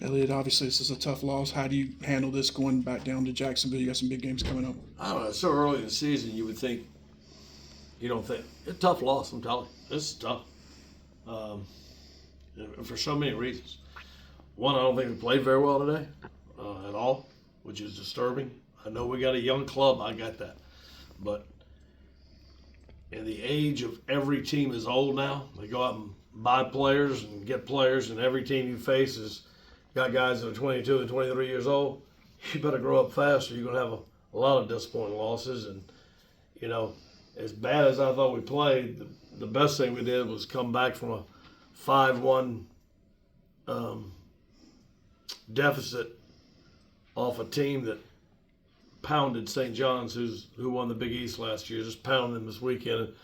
Elliott, obviously this is a tough loss. How do you handle this going back down to Jacksonville? You got some big games coming up. I don't know. It's so early in the season, you would think, you don't think, it's a tough loss, I'm telling you. This is tough. And for so many reasons. One, I don't think we played very well today at all, which is disturbing. I know we got a young club, I got that. But in the age of every team is old now, they go out and buy players and get players, and every team you face has got guys that are 22 and 23 years old. You better grow up fast or you're going to have a lot of disappointing losses. And, you know, as bad as I thought we played, the best thing we did was come back from a 5-1 deficit off a team that pounded St. John's, who won the Big East last year, just pounded them this weekend. And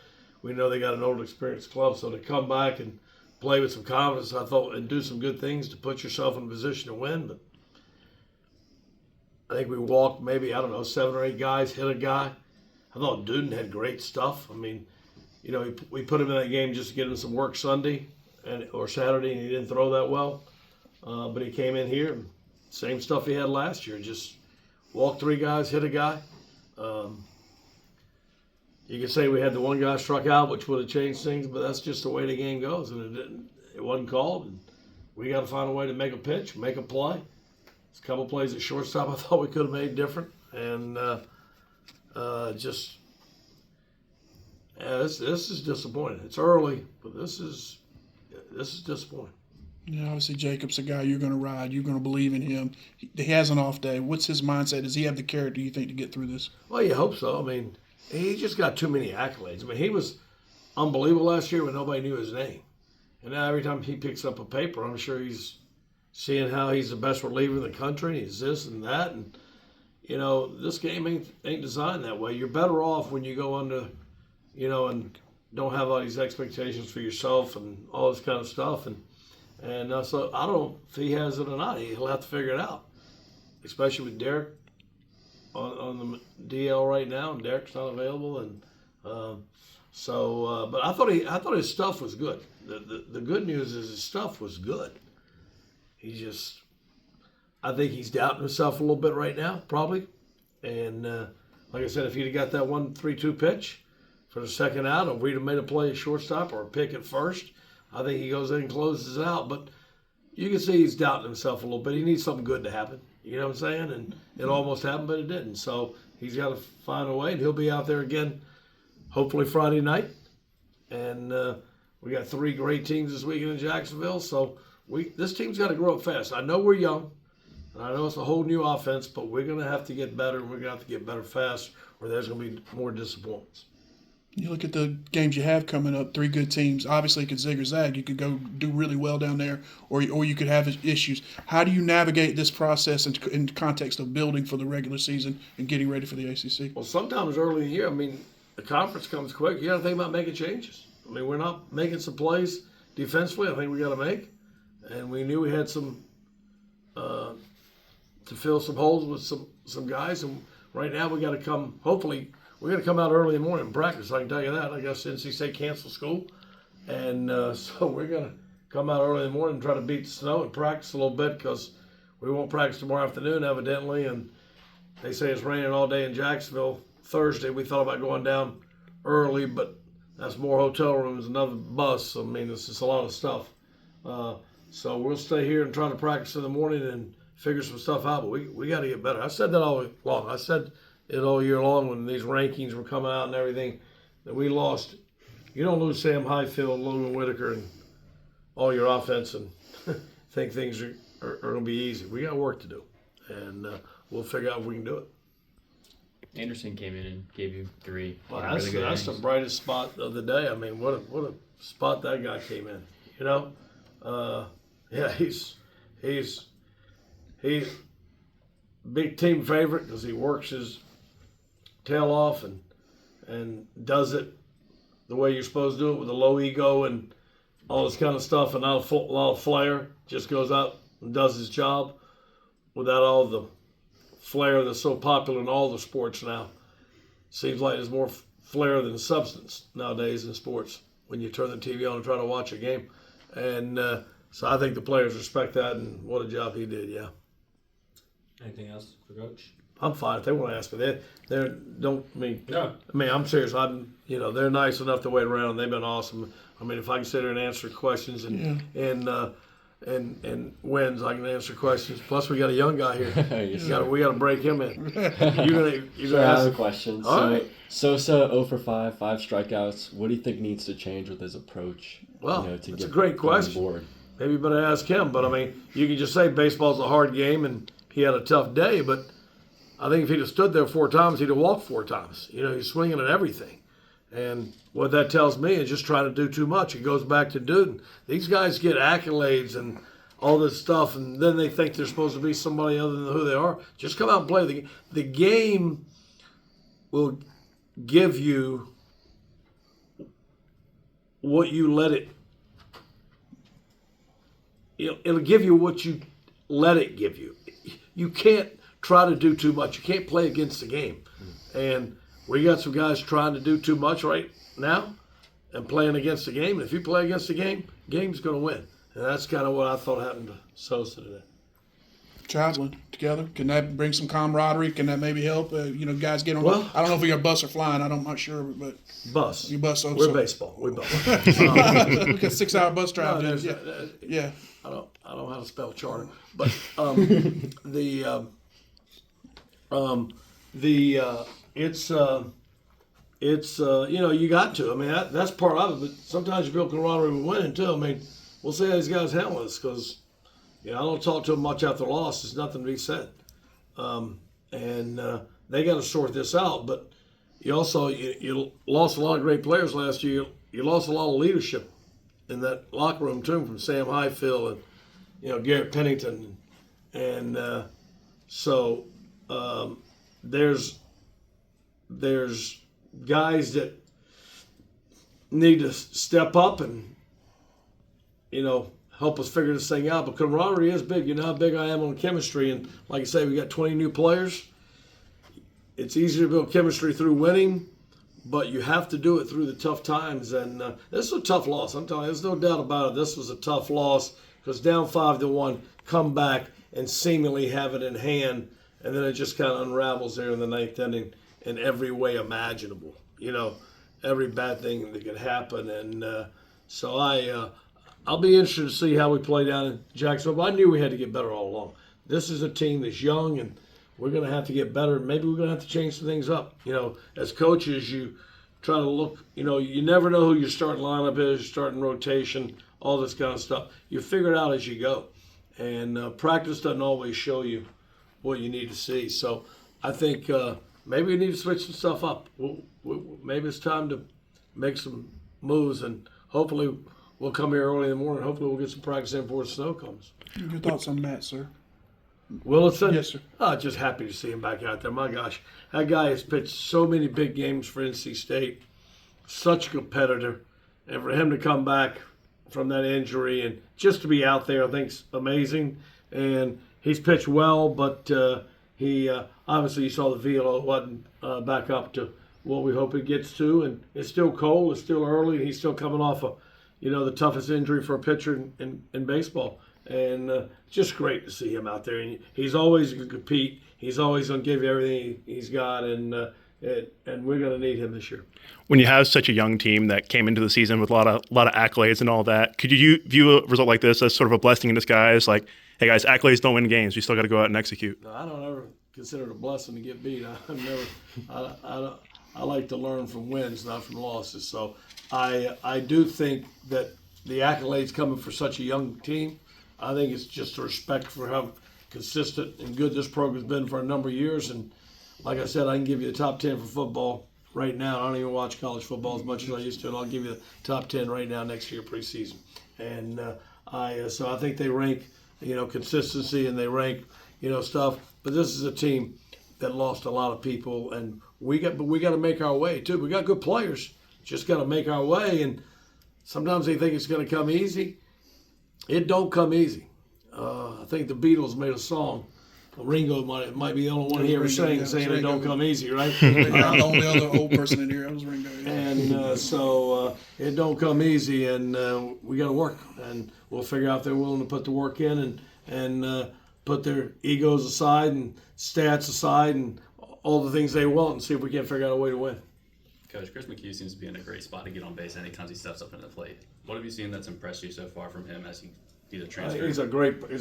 we know they got an old, experienced club, so to come back and play with some confidence, I thought, and do some good things to put yourself in a position to win. But I think we walked maybe, 7 or 8 guys, hit a guy. I thought Duden had great stuff. I mean, you know, we put him in that game just to get him some work Sunday or Saturday, and he didn't throw that well. But he came in here, and same stuff he had last year, just walked 3 guys, hit a guy. You could say we had the one guy struck out, which would have changed things, but that's just the way the game goes, and it wasn't called. And we got to find a way to make a pitch, make a play. There's a couple plays at shortstop I thought we could have made different, and this is disappointing. It's early, but this is disappointing. Yeah, obviously Jacob's a guy you're going to ride. You're going to believe in him. He has an off day. What's his mindset? Does he have the character, you think, to get through this? Well, you hope so. I mean, he just got too many accolades. I mean, he was unbelievable last year when nobody knew his name. And now every time he picks up a paper, I'm sure he's seeing how he's the best reliever in the country. He's this and that. And, you know, this game ain't designed that way. You're better off when you go under, you know, and don't have all these expectations for yourself and all this kind of stuff. And so I don't know if he has it or not. He'll have to figure it out, especially with Derek on the DL right now, and Derek's not available. And but I thought his stuff was good. The good news is his stuff was good. I think he's doubting himself a little bit right now, probably. And like I said, if he'd have got that 1-3-2 pitch for the second out, or we'd have made a play at shortstop or a pick at first, I think he goes in and closes it out. But you can see he's doubting himself a little bit. He needs something good to happen. You know what I'm saying? And it almost happened, but it didn't. So he's got to find a way, and he'll be out there again, hopefully Friday night. And we got 3 great teams this weekend in Jacksonville. So this team's got to grow up fast. I know we're young, and I know it's a whole new offense, but we're going to have to get better, and we're going to have to get better fast, or there's going to be more disappointments. You look at the games you have coming up, 3 good teams. Obviously, it could zig or zag. You could go do really well down there, or you could have issues. How do you navigate this process in context of building for the regular season and getting ready for the ACC? Well, sometimes early in the year, I mean, the conference comes quick. You got to think about making changes. I mean, we're not making some plays defensively I think we got to make, and we knew we had some to fill some holes with some guys, and right now we got to come, hopefully, we're going to come out early in the morning and practice, I can tell you that. I guess NC State canceled school. And so we're going to come out early in the morning and try to beat the snow and practice a little bit, because we won't practice tomorrow afternoon, evidently. And they say it's raining all day in Jacksonville. Thursday, we thought about going down early, but that's more hotel rooms, another bus. I mean, it's just a lot of stuff. So we'll stay here and try to practice in the morning and figure some stuff out. But we got to get better. I said that all along. I said it all year long when these rankings were coming out and everything, that we lost. You don't lose Sam Highfield, Logan Whitaker, and all your offense and think things are going to be easy. We got work to do, and we'll figure out if we can do it. Anderson came in and gave you 3. Well, really good that's the innings. brightest spot of the day. I mean, what a spot that guy came in. You know, yeah, he's big team favorite because he works his tail off and does it the way you're supposed to do it, with a low ego and all this kind of stuff, and not a lot of flair. Just goes out and does his job without all the flair that's so popular in all the sports now. Seems like there's more flair than substance nowadays in sports when you turn the TV on and try to watch a game. And So I think the players respect that, and what a job he did. Yeah. Anything else for Coach? I'm fine if they want to ask me. They don't mean. No. I mean, I'm serious. They're nice enough to wait around. They've been awesome. I mean, if I can sit there and answer questions and wins, I can answer questions. Plus, we got a young guy here. We got to break him in. You're gonna I have a ask. question. All right. Sosa 0 for 5 strikeouts. What do you think needs to change with his approach? Well, to it's get a great him on question. board? Maybe you better ask him. But I mean, you can just say baseball's a hard game and he had a tough day. But I think if he'd have stood there 4 times, he'd have walked 4 times. He's swinging at everything. And what that tells me is just trying to do too much. It goes back to Duden. These guys get accolades and all this stuff, and then they think they're supposed to be somebody other than who they are. Just come out and play the game. The game will give you what you let it. It'll give you what you let it give you. You can't try to do too much. You can't play against the game. And we got some guys trying to do too much right now and playing against the game. And if you play against the game, game's going to win. And that's kind of what I thought happened to Sosa today. Traveling together, can that bring some camaraderie? Can that maybe help? Guys get on. Well, I don't know if we got bus or flying. I'm not sure, but Bus. you bus. We're baseball. We bus. We got 6-hour bus drive. No, Yeah. I don't know how to spell charter, but you got to. I mean, that's part of it. But sometimes you build camaraderie with winning too. I mean, we'll see how these guys handle this because I don't talk to them much after loss. There's nothing to be said, and they got to sort this out. But you also you lost a lot of great players last year. You lost a lot of leadership in that locker room too, from Sam Highfield and Garrett Pennington, and so there's guys that need to step up and help us figure this thing out. But camaraderie is big. You know how big I am on chemistry, and like I say, we got 20 new players. It's easy to build chemistry through winning, but you have to do it through the tough times. And this is a tough loss. I'm telling you, there's no doubt about it. This was a tough loss because down 5-1, come back and seemingly have it in hand, and then it just kind of unravels there in the 9th inning in every way imaginable. Every bad thing that could happen. And so I'll be interested to see how we play down in Jacksonville. But I knew we had to get better all along. This is a team that's young, and we're going to have to get better. Maybe we're going to have to change some things up. As coaches, you try to look, you never know who your starting lineup is, your starting rotation, all this kind of stuff. You figure it out as you go. And practice doesn't always show you what you need to see. So I think maybe we need to switch some stuff up. Maybe it's time to make some moves, and hopefully we'll come here early in the morning. Hopefully we'll get some practice in before the snow comes. Your thoughts on Matt, sir? Willison? Yes, sir. Just happy to see him back out there. My gosh, that guy has pitched so many big games for NC State. Such a competitor. And for him to come back from that injury and just to be out there, I think is amazing. And he's pitched well, but he obviously, you saw the velo wasn't back up to what we hope it gets to. And it's still cold. It's still early. And he's still coming off the toughest injury for a pitcher in baseball. And just great to see him out there. And he's always going to compete. He's always going to give you everything he's got, and we're going to need him this year. When you have such a young team that came into the season with a lot of accolades and all that, could you view a result like this as sort of a blessing in disguise? Like, hey guys, accolades don't win games. We still got to go out and execute. No, I don't ever consider it a blessing to get beat. I like to learn from wins, not from losses. So I do think that the accolades coming for such a young team, I think it's just a respect for how consistent and good this program's been for a number of years. And like I said, I can give you the top 10 for football right now. I don't even watch college football as much as I used to, and I'll give you the top 10 right now next year preseason. And so I think they rank, consistency, and they rank, stuff. But this is a team that lost a lot of people, and we got to make our way too. We got good players, just got to make our way. And sometimes they think it's going to come easy. It don't come easy. I think the Beatles made a song. Ringo might be the only one here saying it don't come easy, right? I'm the only other old person in here. I was Ringo. Yeah. And so it don't come easy, and we got to work. And we'll figure out if they're willing to put the work in and put their egos aside and stats aside and all the things they want, and see if we can figure out a way to win. Coach, Chris McHugh seems to be in a great spot to get on base anytime he steps up into the plate. What have you seen that's impressed you so far from him as he either transfers? He's a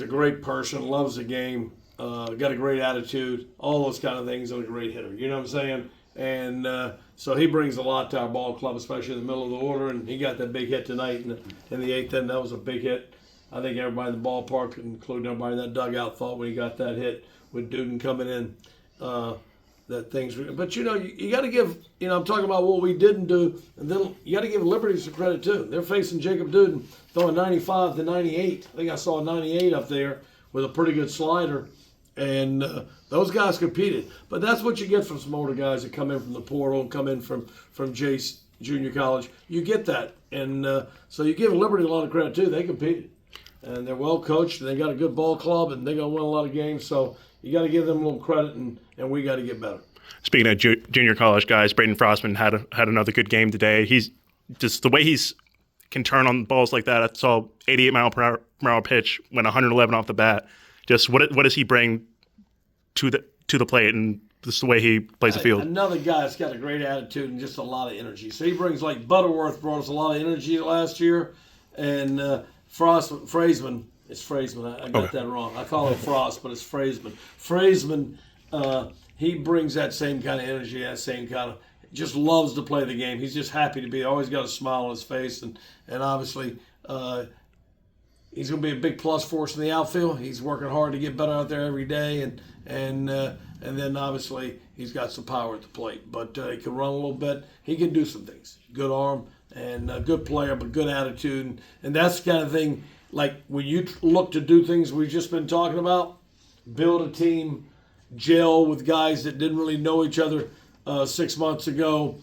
great person, loves the game, got a great attitude, all those kind of things, and a great hitter. You know what I'm saying? And so he brings a lot to our ball club, especially in the middle of the order. And he got that big hit tonight in the eighth inning. That was a big hit. I think everybody in the ballpark, including everybody in that dugout, thought when he got that hit with Duden coming in, that things. But you got to give. I'm talking about what we didn't do, and then you got to give Liberty some credit too. They're facing Jacob Duden throwing 95 to 98. I think I saw 98 up there with a pretty good slider, and those guys competed. But that's what you get from some older guys that come in from the portal and come in from Jace Junior College. You get that, and so you give Liberty a lot of credit too. They competed, and they're well coached, and they got a good ball club, and they're gonna win a lot of games. So you got to give them a little credit, and we got to get better. Speaking of junior college guys, Braden Frostman had another good game today. He's just the way he's can turn on balls like that. I saw 88 mile per hour pitch, went 111 off the bat. Just what does he bring to the plate, and just the way he plays the field? Another guy that's got a great attitude and just a lot of energy. So he brings, like Butterworth brought us a lot of energy last year, and Fraseman. It's Fraseman. I got that wrong. I call it Frost, but it's Fraseman. Fraseman, he brings that same kind of energy, that same kind of, just loves to play the game. He's just happy to be. Always got a smile on his face, and obviously he's going to be a big plus for us in the outfield. He's working hard to get better out there every day, and then obviously he's got some power at the plate. But he can run a little bit. He can do some things. Good arm and a good player, but good attitude, and that's the kind of thing. Like when you look to do things we've just been talking about, build a team, gel with guys that didn't really know each other 6 months ago,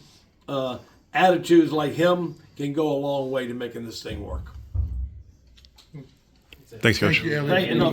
attitudes like him can go a long way to making this thing work. Thanks, Coach. Thank you, Elliott.